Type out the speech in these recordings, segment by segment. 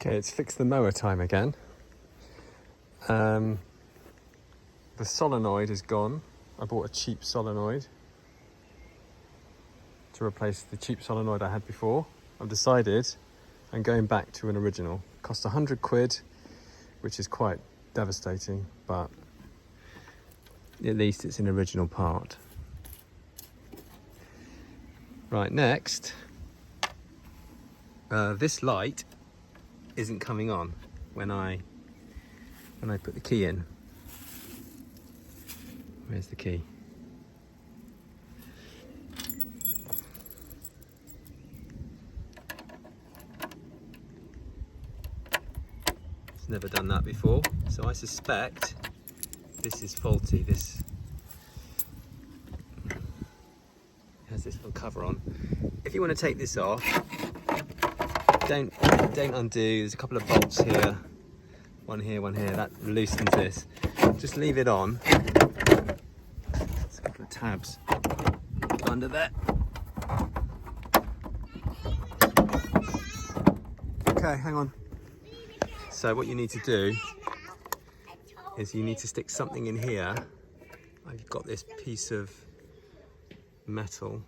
Okay, it's fix the mower time again. The solenoid is gone. I bought a cheap solenoid to replace the cheap solenoid I had before. I've decided I'm going back to an original. Cost 100 quid, which is quite devastating, but at least it's an original part. Right, next, this light isn't coming on when I put the key in. Where's the key? It's never done that before, so I suspect this is faulty. This has this little cover on. If you want to take this off, don't undo. There's a couple of bolts here, one here, that loosens this. Just leave it on. There's a couple of tabs under there. Okay, hang on. So what you need to do is you need to stick something in here. I've got this piece of metal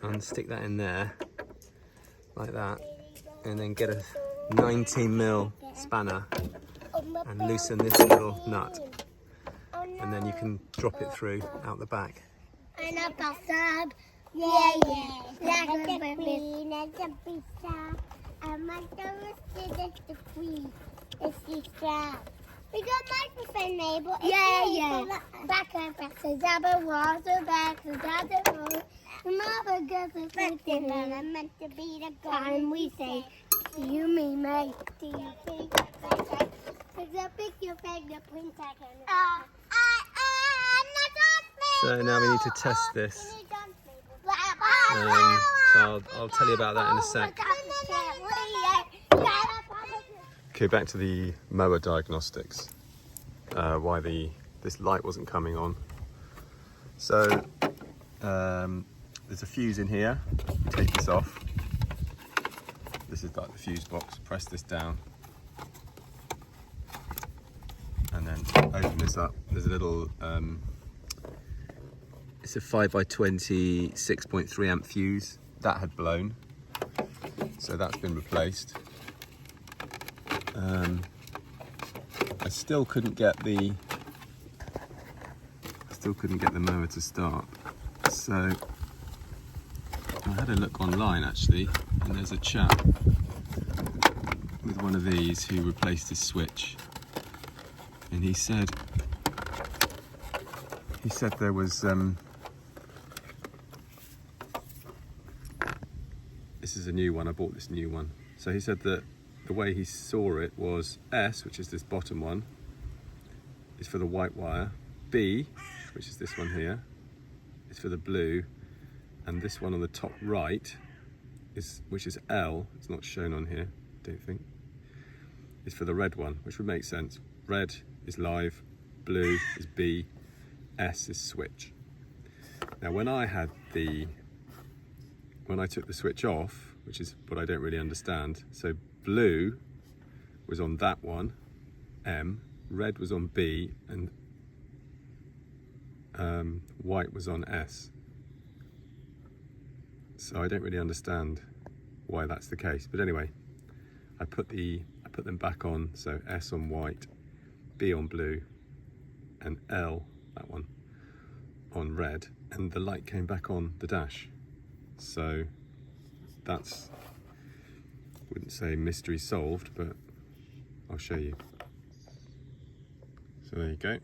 and stick that in there like that, and then get a 19mm spanner and loosen this little nut, and then you can drop it through out the back. We got microphone label. Yeah. Back and back to double walls, back to double walls. Mother goes to something and I'm meant to be the guy. And we say, do you mean me? Do you think that's right? Because I pick your fingerprint second. I'm not. So now we need to test this. So I'll tell you about that in a sec. Okay, back to the mower diagnostics. Why this light wasn't coming on. So there's a fuse in here. You take this off. This is like the fuse box. Press this down, and then open this up. There's a little. It's a 5x20 6.3 amp fuse that had blown, so that's been replaced. I still couldn't get the mower to start, so I had a look online actually, and there's a chap with one of these who replaced his switch, and he said there was this is a new one. I bought this new one, so he said that the way he saw it was S, which is this bottom one, is for the white wire. B, which is this one here, is for the blue, and this one on the top right which is L, it's not shown on here, don't think, is for the red one, which would make sense. Red is live, blue is B, S is switch. Now when I took the switch off, which is what I don't really understand, so blue was on that one, M, red was on B, and white was on S. So I don't really understand why that's the case. But anyway, I put them back on, so S on white, B on blue, and L, that one, on red, and the light came back on the dash. So that's, wouldn't say mystery solved, but I'll show you. So there you go,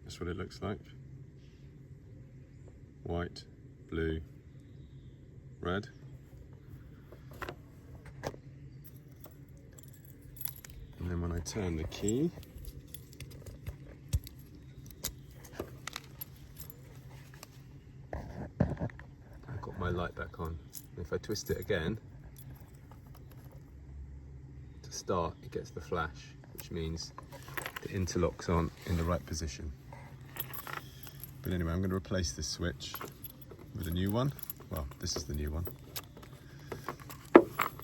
that's what it looks like. White, blue, red. And then when I turn the key, I've got my light back on. And if I twist it again to start, it gets the flash, which means the interlocks aren't in the right position. But anyway, I'm going to replace this switch with a new one. Well, this is the new one.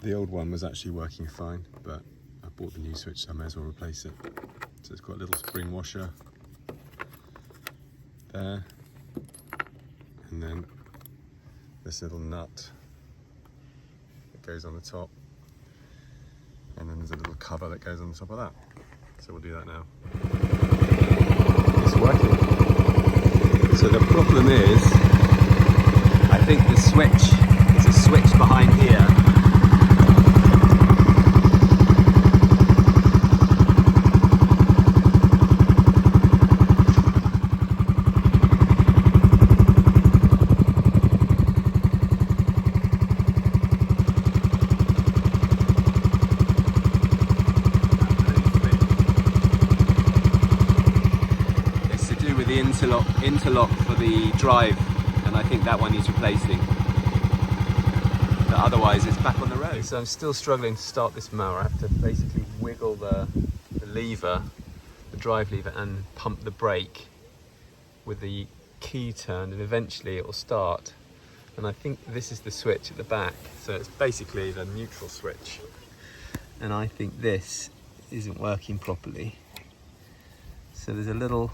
The old one was actually working fine, but I bought the new switch, so I may as well replace it. So it's got a little spring washer there, and then this little nut that goes on the top, and then there's a little cover that goes on the top of that. So we'll do that now. It's working. So the problem is, I think the switch, there's a switch behind here. Interlock for the drive, and I think that one needs replacing, but otherwise it's back on the road. So I'm still struggling to start this mower. I have to basically wiggle the lever, the drive lever, and pump the brake with the key turned, and eventually it will start. And I think this is the switch at the back, so it's basically the neutral switch, and I think this isn't working properly. So there's a little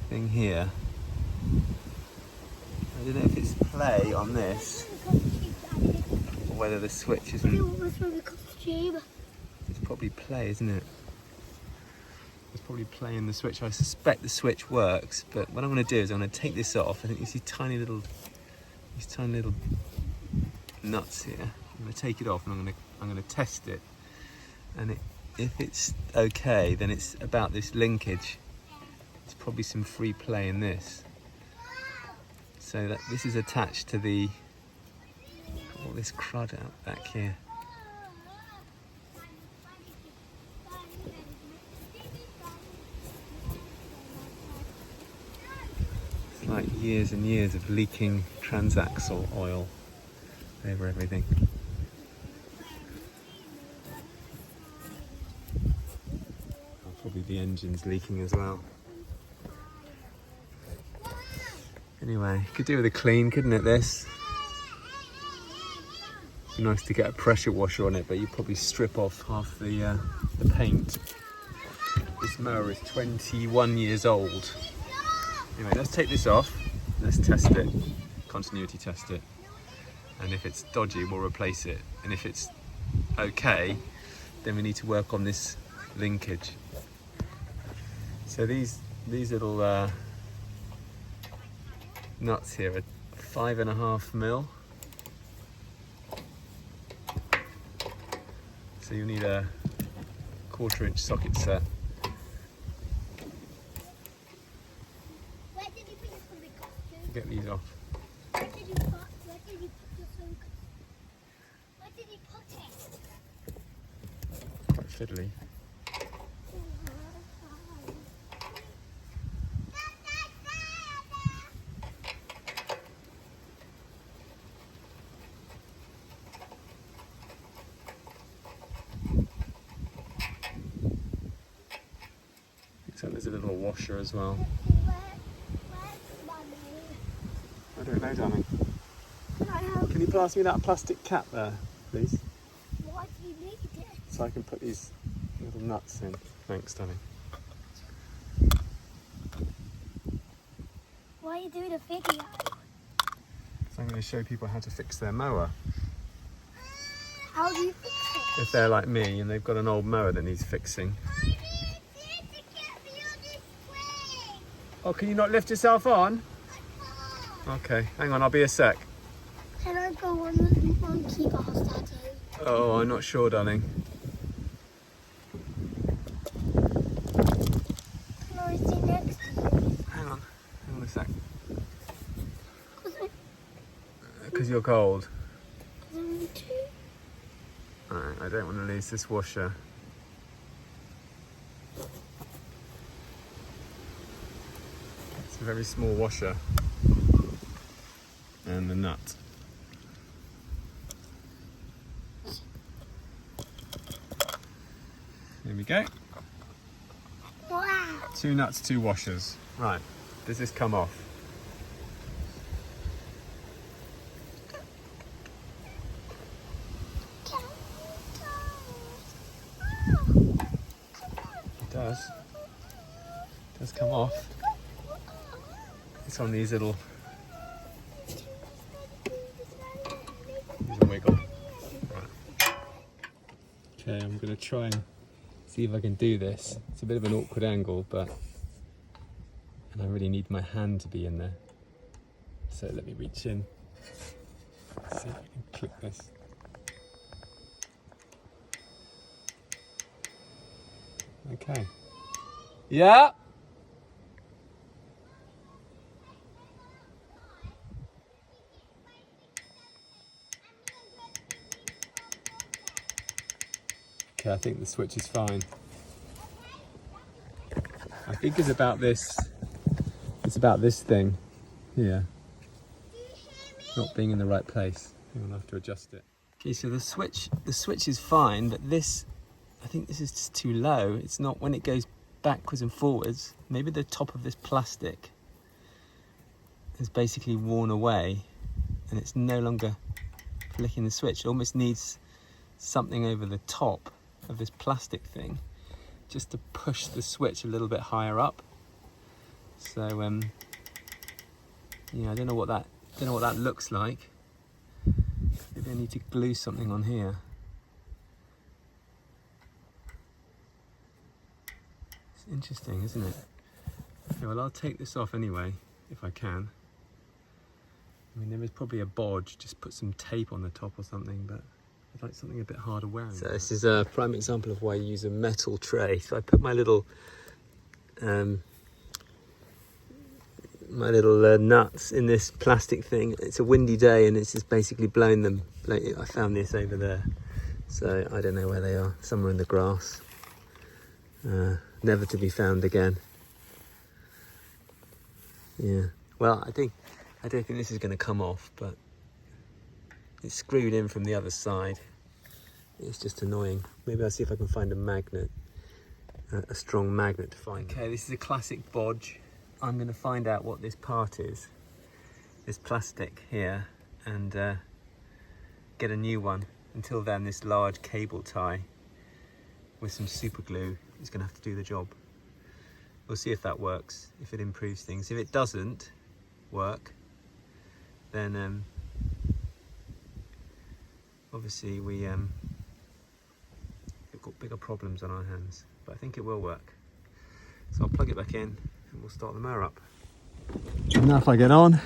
thing here. I don't know if it's play on this or whether the switch isn't. It's probably play, isn't it? It's probably play in the switch. I suspect the switch works, but what I'm going to do is I'm going to take this off. I think you see these tiny little nuts here. I'm going to take it off and I'm going to test it, and if it's okay, then it's about this linkage. There's probably some free play in this. So that this is attached to the all this crud out back here. It's like years and years of leaking transaxle oil over everything. Probably the engine's leaking as well. Anyway, could do with a clean, couldn't it, this? Be nice to get a pressure washer on it, but you probably strip off half the paint. This mower is 21 years old. Anyway, let's take this off. Let's test it, continuity test it. And if it's dodgy, we'll replace it. And if it's okay, then we need to work on this linkage. So these little nuts here are 5.5 mil. So you need a 1/4 inch socket set. Where did you put your swimming costume? Get these off. Where did you put your swimming costume? Where did you put it? Quite fiddly. So there's a little washer as well. I don't know, darling. Can you pass me that plastic cap there, please? Why do you need it? So I can put these little nuts in. Thanks, darling. Why are you doing a video? So I'm going to show people how to fix their mower. How do you fix it? If they're like me and they've got an old mower that needs fixing. Oh, can you not lift yourself on? Okay, hang on, I'll be a sec. Can I go on the monkey bars, Daddy? Oh, I'm not sure, darling. Can I sit next to you? Hang on a sec. Because you're cold. I'm too. Alright, I don't want to lose this washer. It's a very small washer. And the nut. Here we go. Wow. 2 nuts, 2 washers. Right, does this come off? come off. It's on these little... There's a wiggle. Right. Okay, I'm going to try and see if I can do this. It's a bit of an awkward angle, but... And I really need my hand to be in there. So let me reach in. See if I can click this. Okay. Yeah. Okay, I think the switch is fine. I think it's about this. It's about this thing here. Not being in the right place. I'll have to adjust it. Okay, so the switch is fine, but this, I think this is just too low. It's not when it goes backwards and forwards. Maybe the top of this plastic has basically worn away and it's no longer flicking the switch. It almost needs something over the top of this plastic thing just to push the switch a little bit higher up. So yeah, I don't know what that looks like. Maybe I need to glue something on here. It's interesting, isn't it? Okay, well, I'll take this off anyway, if I can. I mean, there is probably a bodge, just put some tape on the top or something, but I'd like something a bit harder wearing. So this is a prime example of why you use a metal tray. So I put my little nuts in this plastic thing. It's a windy day and it's just basically blown them. I found this over there, so I don't know where they are. Somewhere in the grass, never to be found again. Yeah, well, I don't think this is going to come off, but it's screwed in from the other side. It's just annoying. Maybe I'll see if I can find a magnet, a strong magnet to find. Okay, this is a classic bodge. I'm going to find out what this part is, this plastic here, and get a new one. Until then, this large cable tie with some super glue is going to have to do the job. We'll see if that works, if it improves things. If it doesn't work, then obviously we've got bigger problems on our hands, but I think it will work. So I'll plug it back in and we'll start the mower up. And now if I get on,